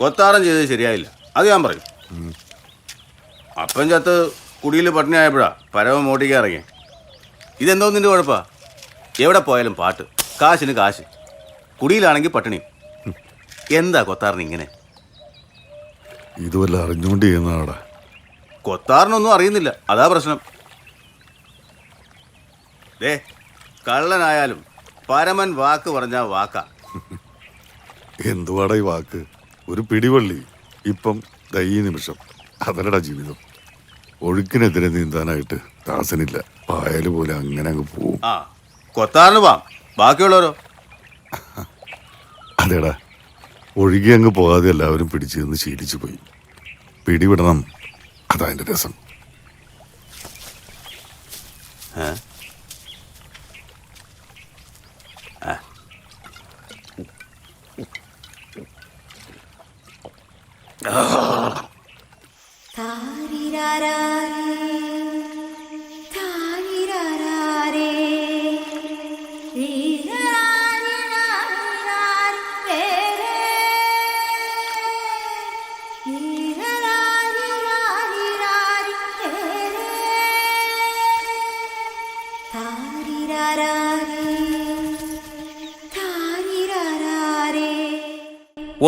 കൊത്താറം ചെയ്തത് ശരിയായില്ല, അത് ഞാൻ പറയും. അപ്പം ചത്ത് കുടിയിൽ പട്ടിണി ആയപ്പോഴാ പരമ മോട്ടിക്ക് ഇറങ്ങി. ഇതെന്തോ നിന്റെ കുഴപ്പാ? എവിടെ പോയാലും പാട്ട്, കാശിന് കാശ്, കുടിയിലാണെങ്കിൽ പട്ടിണി. എന്താ കൊത്താറിന് ഇങ്ങനെ? ഇതുവല്ല അറിഞ്ഞുകൊണ്ട് ചെയ്യുന്നതാടാ. കൊത്താറിനൊന്നും അറിയുന്നില്ല, അതാ പ്രശ്നം. ദേ, കള്ളനായാലും പരമൻ വാക്ക് പറഞ്ഞാൽ വാക്കാ. എന്തുവാടാ ഈ വാക്ക്? ഒരു പിടിവള്ളി ഇപ്പം ഈ നിമിഷം അതല്ലടാ ജീവിതം. ഒഴുക്കിനെതിരെ നീന്താനായിട്ട് ദാസനില്ല, പായല് പോലെ അങ്ങനെ അങ്ങ് പോവും. ആ, കൊത്താറിന് പോവാം, ബാക്കിയുള്ളവരോ? അതേടാ, ഒഴുകി അങ്ങ് പോകാതെ എല്ലാവരും പിടിച്ചു നിന്ന് ശീലിച്ചു പോയി. പിടിവിടണം, അതാ എൻ്റെ രസം.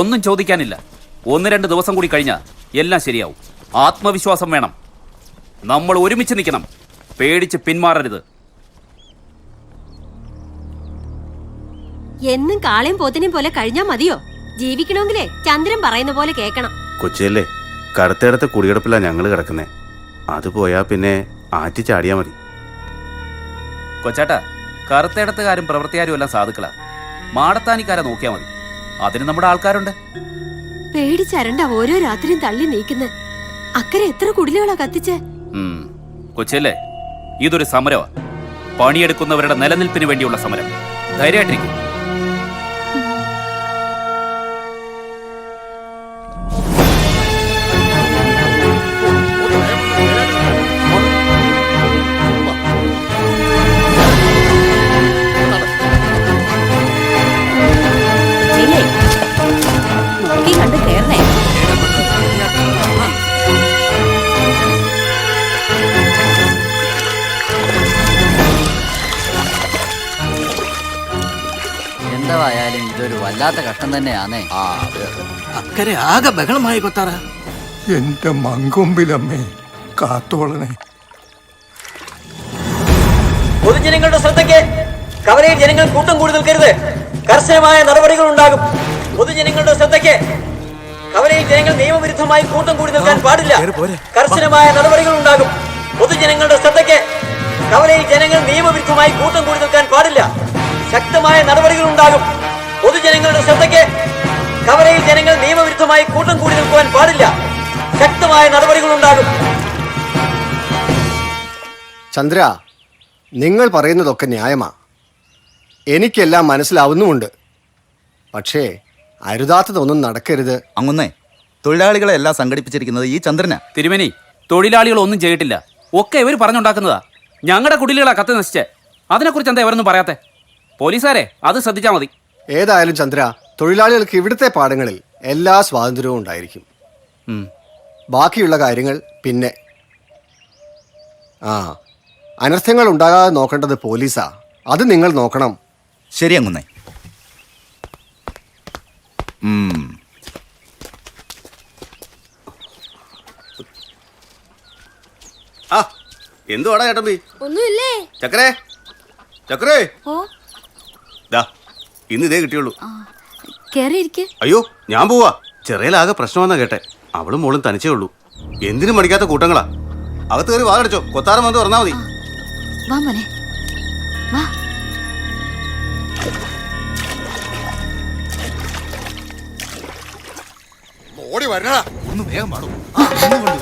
ഒന്നും ചോദിക്കാനില്ല. 1-2 ദിവസം കൂടി കഴിഞ്ഞാൽ എല്ലാം ശരിയാവും. ആത്മവിശ്വാസം വേണം. നമ്മൾ ഒരുമിച്ച് നിൽക്കണം, പേടിച്ച് പിന്മാറരുത്. എന്നും കാളയും പോത്തിനെയും പോലെ കഴിഞ്ഞാ മതിയോ? ജീവിക്കണമെങ്കിലേ ചന്ദ്രൻ പറയുന്ന പോലെ കേക്കണം. കൊച്ചിയല്ലേ, കറുത്തേടത്തെ കുടികിടപ്പിലാ ഞങ്ങൾ കിടക്കുന്നേ. അത് പോയാ പിന്നെ ആറ്റി ചാടിയാ മതി. കൊച്ചാട്ടാ, കറുത്തേടത്തുകാരും പ്രവൃത്തിക്കാരും എല്ലാം സാധുക്കളാ. മാടത്താനിക്കാരെ നോക്കിയാൽ മതി, അതിന് നമ്മുടെ ആൾക്കാരുണ്ട്. പേടിച്ചരണ്ട ഓരോ രാത്രിയും തള്ളി നീക്കുന്ന അക്കരെ എത്ര കുടിലുകളാ കത്തിച്ച്. കൊച്ചല്ലേ, ഇതൊരു സമരമാ. പണിയെടുക്കുന്നവരുടെ നിലനിൽപ്പിന് വേണ്ടിയുള്ള സമരം. ധൈര്യമായിട്ടിരിക്കും. എന്തായാലും ഇതൊരു വല്ലാത്ത കഷ്ടം തന്നെയാണേ. അക്കരെ ആകെ ബഹളമായി കൊത്താറ. എന്റെ മങ്കൊമ്പിലമ്മേ കാത്തോളനെ. പൊതുജനങ്ങളുടെ ശ്രദ്ധയ്ക്ക്, കവലയിൽ ജനങ്ങൾ കൂട്ടം കൂടി നിൽക്കരുത്, കർശനമായ നടപടികൾ ഉണ്ടാകും. പൊതുജനങ്ങളുടെ ശ്രദ്ധയ്ക്ക്, കവലയിൽ ജനങ്ങൾ നിയമവിരുദ്ധമായി കൂട്ടം കൂടി നിൽക്കാൻ പാടില്ല, കർശനമായ നടപടികൾ ഉണ്ടാകും. പൊതുജനങ്ങളുടെ ശ്രദ്ധയ്ക്ക്, കവലയിൽ ജനങ്ങൾ നിയമവിരുദ്ധമായി കൂട്ടം കൂടി നിൽക്കാൻ പാടില്ല, ശക്തമായ നടപടികൾ ഉണ്ടാകും. പൊതുജനങ്ങളുടെ ശ്രദ്ധയ്ക്ക്, കവലയിൽ ജനങ്ങൾ നിയമവിരുദ്ധമായി കൂട്ടം കൂടി നിൽക്കുവാൻ പാടില്ല, ശക്തമായ നടപടികൾ ഉണ്ടാകും. ചന്ദ്ര, നിങ്ങൾ പറയുന്നതൊക്കെ ന്യായമാ, എനിക്കെല്ലാം മനസ്സിലാവുന്നുമുണ്ട്. പക്ഷേ അരുതാത്തതൊന്നും നടക്കരുത്. അങ്ങുന്നേ, തൊഴിലാളികളെ എല്ലാം സംഘടിപ്പിച്ചിരിക്കുന്നത് ഈ ചന്ദ്രനാ. തിരുമേനി, തൊഴിലാളികൾ ഒന്നും ചെയ്തിട്ടില്ല, ഒക്കെ ഇവർ പറഞ്ഞുണ്ടാക്കുന്നതാ. ഞങ്ങളുടെ കുടിലുകളാ കത്ത് നശിച്ചേ. അതിനെക്കുറിച്ച് എന്താ ഇവരൊന്നും പറയാത്തെ? പോലീസുകാരെ അത് ശ്രദ്ധിച്ചാ മതി. ഏതായാലും ചന്ദ്ര, തൊഴിലാളികൾക്ക് ഇവിടുത്തെ പാടങ്ങളിൽ എല്ലാ സ്വാതന്ത്ര്യവും ഉണ്ടായിരിക്കും. ബാക്കിയുള്ള കാര്യങ്ങൾ പിന്നെ. അനർത്ഥങ്ങൾ ഉണ്ടാകാതെ നോക്കേണ്ടത് പോലീസാ, അത് നിങ്ങൾ നോക്കണം. ശരി അങ്ങുന്നേ. എന്തുവാടാ ചേട്ടമ്പി? ഒന്നുമില്ലേ ചക്കരേ, ചക്കരേ. ഓ, ഇന്ന് ഇതേ കിട്ടിയുള്ളൂ. കേറിയിരിക്കെ. അയ്യോ, ഞാൻ പോവാ. ചെറിയലാകെ പ്രശ്നമെന്നാ കേട്ടെ. അവളും മോളും തനിച്ചേ ഉള്ളൂ. എന്തിനും മടിക്കാത്ത കൂട്ടങ്ങളാ. അകത്ത് കയറി വാടച്ചോ, കൊത്താരം വന്ന് തുറന്നാ മതി. വാ മോനെ, വാ. ഓടി വരണ, ഒന്ന് വേഗം പാടും. അമ്മ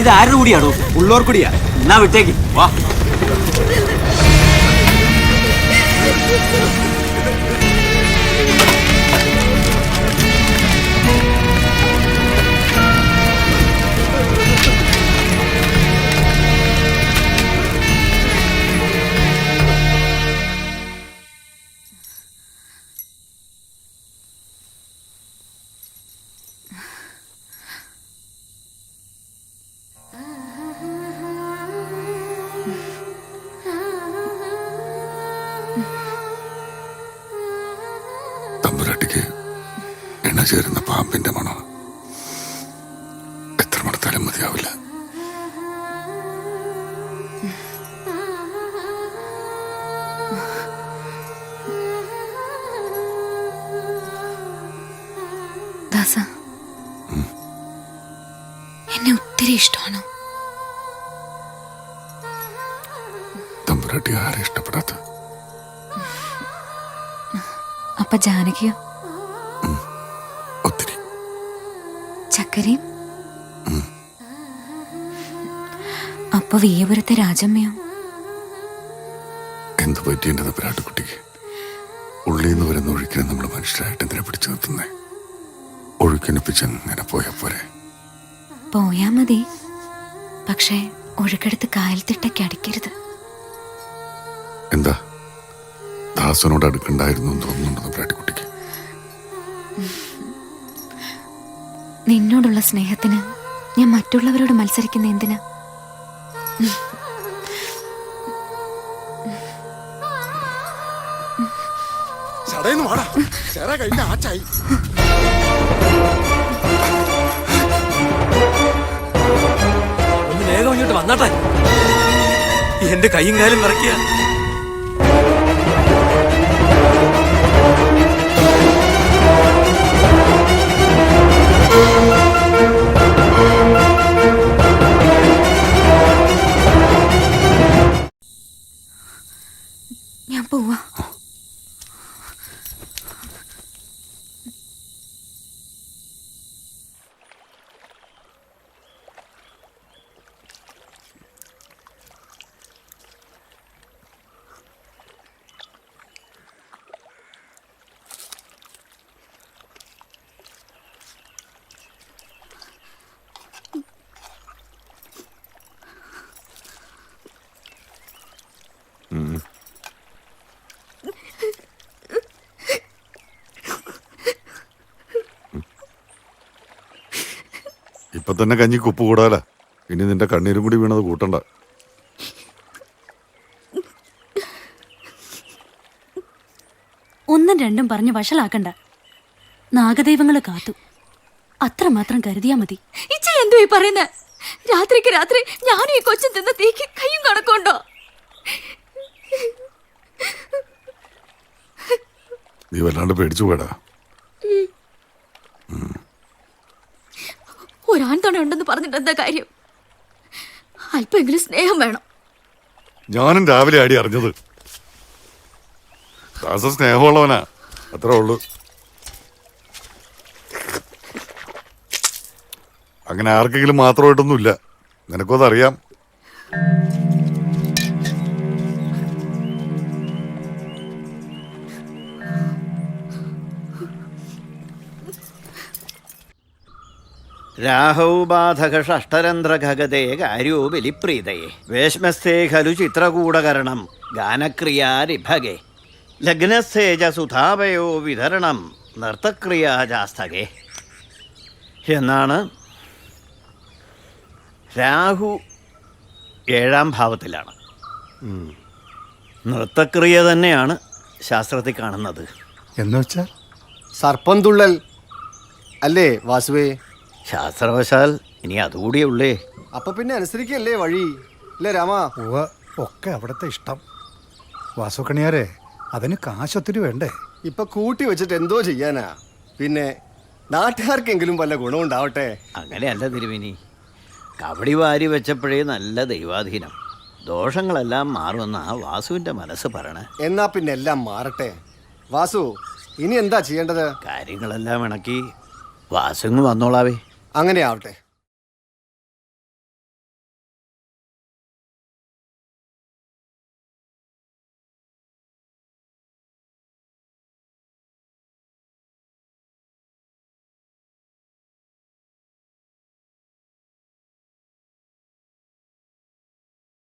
ഇത് ആരുടെ കൂടിയാണോ? ഉള്ളോർ കൂടിയാ. എന്നാ വിട്ടേക്ക്. വാ. തമ്പുരാട്ടിക്ക് എണ്ണ ചേരുന്ന പാമ്പിന്റെ മണം എത്ര മണത്താലും മതിയാവില്ല. ദാസ, എന്നെ ഒത്തിരി ഇഷ്ടമാണോ? തമ്പുരാട്ടി ആരെ ഇഷ്ടപ്പെടാത്ത? അപ്പൊ ജാനകിയോ? ഒത്തിരി. ചക്കരയും? അപ്പൊ വീയപുരത്തെ രാജമ്മയോ? എന്ത് പറ്റി എന്റെ തമ്പുരാട്ടിക്കുട്ടിക്ക്? ഉള്ളിന്ന് വരുന്ന ഒഴുക്കിനെ നമ്മൾ മനുഷ്യരായിട്ട് എന്തിനാ പിടിച്ചു നിർത്തുന്നേ? ഒഴുക്കിനിപ്പിച്ചെങ്ങനെ പോയാ പോരെ? പോയാ മതി, പക്ഷേ ഒഴുക്കെടുത്ത് കായൽത്തിട്ടയ്ക്ക് അടിക്കരുത്. എന്താ ദാസനോട് അടുക്കണ്ടായിരുന്നു എന്ന് തോന്നുന്നുണ്ടോ തമ്പുരാട്ടിക്കുട്ടിക്ക്? നിന്നോടുള്ള സ്നേഹത്തിന് ഞാൻ മറ്റുള്ളവരോട് മത്സരിക്കുന്ന എന്തിനാ? ഒന്ന് വേഗം ഇങ്ങോട്ട് വന്നാട്ടെ. എന്റെ കൈയും കാലും വിറയ്ക്കുക. ഞാൻ പോവാ. ഇപ്പൊ തന്നെ കഞ്ഞി കുപ്പ് കൂടാല. ഇനി നിന്റെ കണ്ണീരും കൂടി വീണത് കൂട്ടണ്ട. ഒന്നും രണ്ടും പറഞ്ഞ് വഷളാക്കണ്ട. നാഗദൈവങ്ങളെ കാത്തു, അത്രമാത്രം കരുതിയാ മതി. ഇച്ച എന്തോ ഈ പറയുന്നേ? രാത്രിക്ക് രാത്രി ഞാനും ഈ കൊച്ചും തിന്ന തീക്ക് കയ്യും കണക്കുണ്ടോ? നീ വല്ലാണ്ട് പേടിച്ചു പോയടാ. ഒരാൺതുണ ഉണ്ടെന്ന് പറഞ്ഞിട്ട് എന്താ കാര്യം? അല്പമെങ്കിലും സ്നേഹം വേണം. ഞാനും രാവിലെ ആടി അറിഞ്ഞത്. ദാസ സ്നേഹമുള്ളവനാ, അത്രേ ഉള്ളൂ. അങ്ങനെ ആർക്കെങ്കിലും മാത്രമായിട്ടൊന്നുമില്ല. നിനക്കും അതറിയാം. രാഹൗ ബാധക ഷഷ്ടരന്ധ്രഘഗതേ കാര്യോ ബലിപ്രീതയെ വേശ്മസ്ഥേ ഖലു ചിത്രകൂടകരണം ഗാനക്രിയാരിഭഗേ ലഗ്നസ്ഥേജ സുധാപയോ വിതരണം നർത്തക്രിയാജാസ്തകേ എന്നാണ്. രാഹു 7ാം ഭാവത്തിലാണ്. നൃത്തക്രിയ തന്നെയാണ് ശാസ്ത്രത്തിൽ കാണുന്നത്. എന്നുവെച്ചാൽ സർപ്പം തുള്ളൽ അല്ലേ വാസുവേ? ശാസ്ത്രവശാൽ ഇനി അതുകൂടിയേ ഉള്ളേ. അപ്പൊ പിന്നെ അനുസരിക്കല്ലേ വഴി, അല്ലേ രാമ? ഒക്കെ അവിടത്തെ ഇഷ്ടം. വാസുക്കണിയാരെ, അതിന് കാശൊത്തിരി വേണ്ടേ? ഇപ്പൊ കൂട്ടി വെച്ചിട്ട് എന്തോ ചെയ്യാനാ? പിന്നെ നാട്ടുകാർക്കെങ്കിലും വല്ല ഗുണമുണ്ടാവട്ടെ. അങ്ങനെയല്ല തിരുമേനി, കബഡി വാരി വെച്ചപ്പോഴേ നല്ല ദൈവാധീനം. ദോഷങ്ങളെല്ലാം മാറുമെന്നാ വാസുവിന്റെ മനസ്സ് പറയണേ. എന്നാ പിന്നെ എല്ലാം മാറട്ടെ. വാസു, ഇനി എന്താ ചെയ്യേണ്ടത്? കാര്യങ്ങളെല്ലാം ഇണക്കി വാസുങ്ങ് വന്നോളാവേ. അങ്ങനെ ആവട്ടെ.